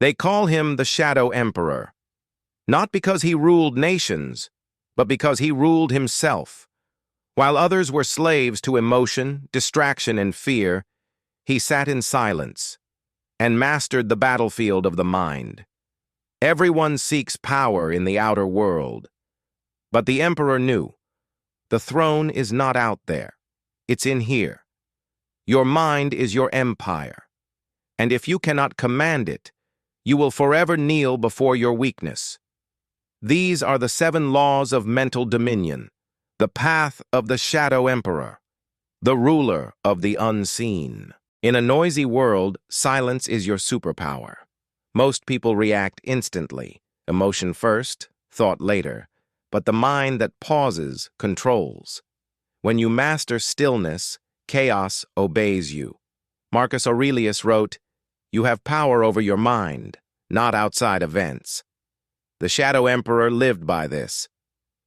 They call him the Shadow Emperor, not because he ruled nations, but because he ruled himself. While others were slaves to emotion, distraction, and fear, he sat in silence and mastered the battlefield of the mind. Everyone seeks power in the outer world, but the emperor knew the throne is not out there, it's in here. Your mind is your empire, and if you cannot command it, you will forever kneel before your weakness. These are the 7 laws of mental dominion, the path of the Shadow Emperor, the ruler of the unseen. In a noisy world, silence is your superpower. Most people react instantly, emotion first, thought later, but the mind that pauses controls. When you master stillness, chaos obeys you. Marcus Aurelius wrote, "You have power over your mind, not outside events." The Shadow Emperor lived by this.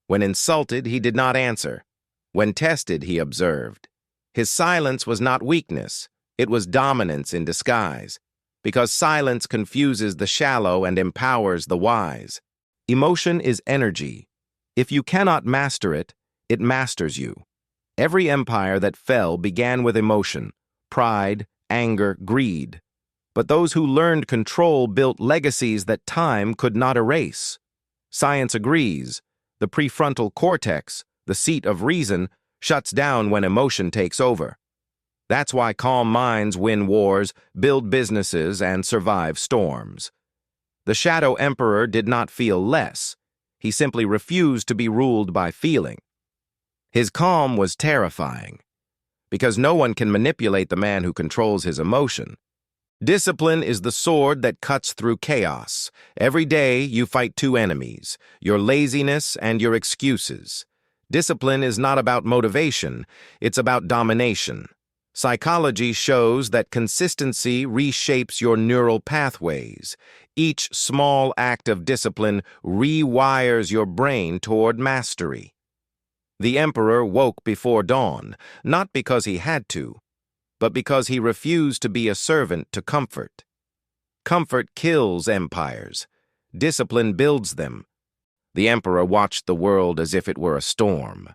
When insulted, he did not answer. When tested, he observed. His silence was not weakness, it was dominance in disguise, because silence confuses the shallow and empowers the wise. Emotion is energy. If you cannot master it, it masters you. Every empire that fell began with emotion, pride, anger, greed. But those who learned control built legacies that time could not erase. Science agrees. The prefrontal cortex, the seat of reason, shuts down when emotion takes over. That's why calm minds win wars, build businesses, and survive storms. The Shadow Emperor did not feel less. He simply refused to be ruled by feeling. His calm was terrifying, because no one can manipulate the man who controls his emotion. Discipline is the sword that cuts through chaos. Every day you fight 2 enemies, your laziness and your excuses. Discipline is not about motivation, it's about domination. Psychology shows that consistency reshapes your neural pathways. Each small act of discipline rewires your brain toward mastery. The emperor woke before dawn, not because he had to, but because he refused to be a servant to comfort. Comfort kills empires. Discipline builds them. The emperor watched the world as if it were a storm.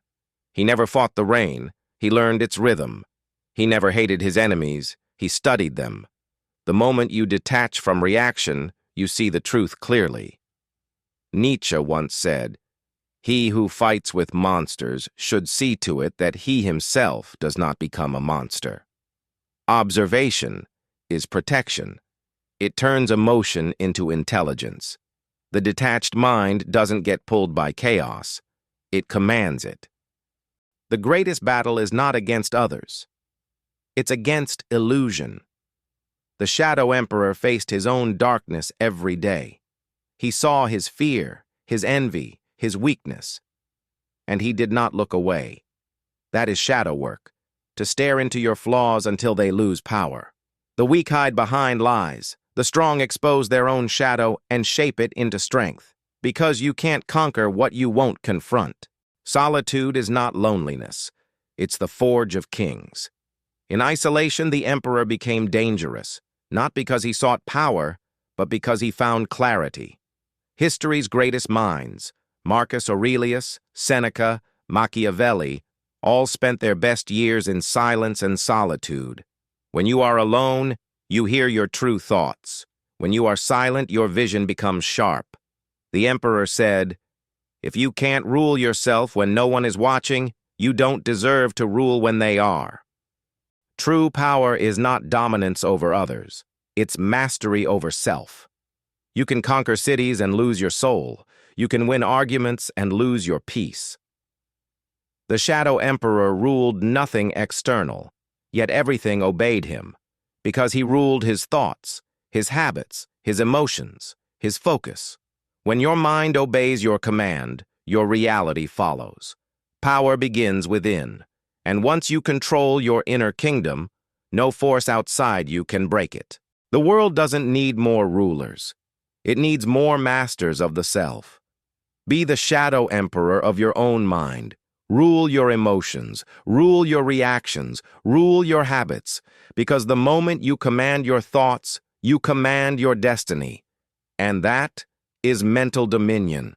He never fought the rain. He learned its rhythm. He never hated his enemies. He studied them. The moment you detach from reaction, you see the truth clearly. Nietzsche once said, "He who fights with monsters should see to it that he himself does not become a monster." Observation is protection. It turns emotion into intelligence. The detached mind doesn't get pulled by chaos. It commands it. The greatest battle is not against others. It's against illusion. The Shadow Emperor faced his own darkness every day. He saw his fear, his envy, his weakness, and he did not look away. That is shadow work, to stare into your flaws until they lose power. The weak hide behind lies. The strong expose their own shadow and shape it into strength, because you can't conquer what you won't confront. Solitude is not loneliness. It's the forge of kings. In isolation, the emperor became dangerous, not because he sought power, but because he found clarity. History's greatest minds, Marcus Aurelius, Seneca, Machiavelli, all spent their best years in silence and solitude. When you are alone, you hear your true thoughts. When you are silent, your vision becomes sharp. The emperor said, "If you can't rule yourself when no one is watching, you don't deserve to rule when they are." True power is not dominance over others. It's mastery over self. You can conquer cities and lose your soul. You can win arguments and lose your peace. The Shadow Emperor ruled nothing external, yet everything obeyed him, because he ruled his thoughts, his habits, his emotions, his focus. When your mind obeys your command, your reality follows. Power begins within, and once you control your inner kingdom, no force outside you can break it. The world doesn't need more rulers. It needs more masters of the self. Be the Shadow Emperor of your own mind. Rule your emotions, rule your reactions, rule your habits, because the moment you command your thoughts, you command your destiny. And that is mental dominion.